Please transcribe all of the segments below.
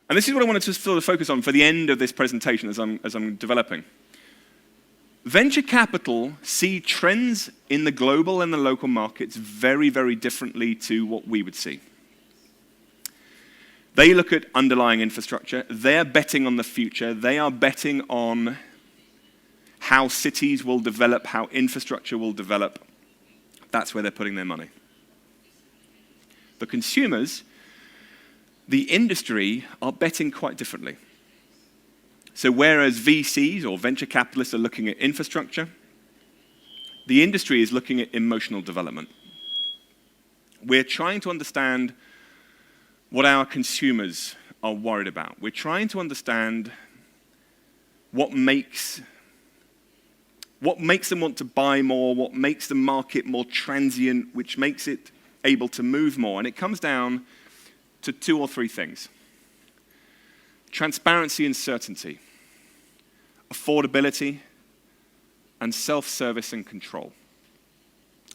And this is what I wanted to sort of focus on for the end of this presentation as I'm developing. Venture capital see trends in the global and the local markets very, very differently to what we would see. They look at underlying infrastructure. They're betting on the future. They are betting on how cities will develop, how infrastructure will develop. That's where they're putting their money. The consumers, the industry, are betting quite differently. So whereas VCs or venture capitalists are looking at infrastructure, the industry is looking at emotional development. We're trying to understand what our consumers are worried about. We're trying to understand what makes them want to buy more, what makes the market more transient, which makes it able to move more. And it comes down to 2 or 3 things. Transparency and certainty, affordability, and self-service and control.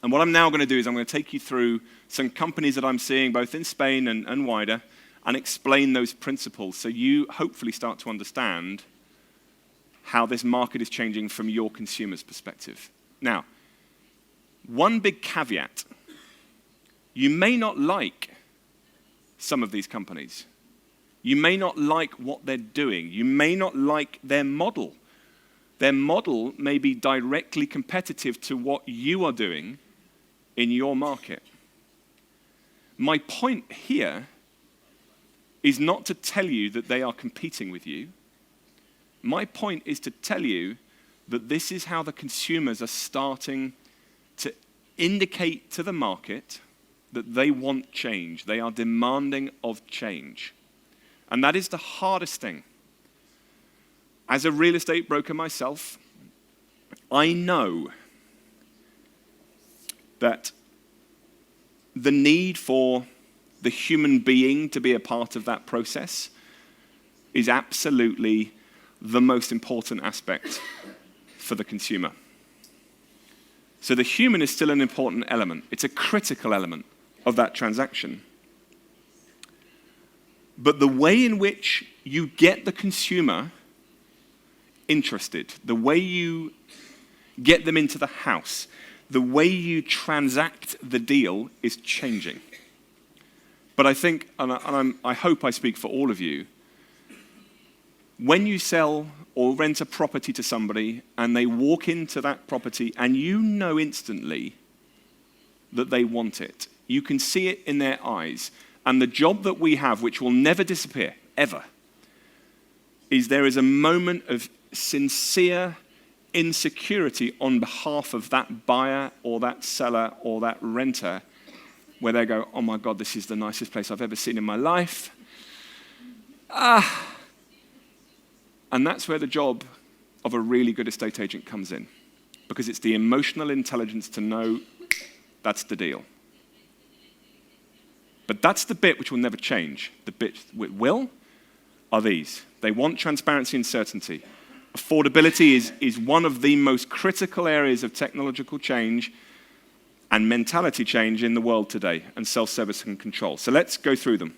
And what I'm now going to do is I'm going to take you through some companies that I'm seeing both in Spain and wider and explain those principles so you hopefully start to understand how this market is changing from your consumer's perspective. Now, one big caveat. You may not like some of these companies. You may not like what they're doing. You may not like their model. Their model may be directly competitive to what you are doing in your market. My point here is not to tell you that they are competing with you. My point is to tell you that this is how the consumers are starting to indicate to the market that they want change. They are demanding of change. And that is the hardest thing. As a real estate broker myself, I know that the need for the human being to be a part of that process is absolutely the most important aspect for the consumer. So the human is still an important element. It's a critical element of that transaction. But the way in which you get the consumer interested, the way you get them into the house, the way you transact the deal is changing. But I think, I hope I speak for all of you, when you sell or rent a property to somebody and they walk into that property and you know instantly that they want it, you can see it in their eyes. And the job that we have, which will never disappear, ever, is there is a moment of sincere insecurity on behalf of that buyer or that seller or that renter, where they go, oh my God, this is the nicest place I've ever seen in my life. And that's where the job of a really good estate agent comes in, because it's the emotional intelligence to know that's the deal. But that's the bit which will never change. The bit which will are these. They want transparency and certainty. Affordability is one of the most critical areas of technological change and mentality change in the world today, and self-service and control. So let's go through them.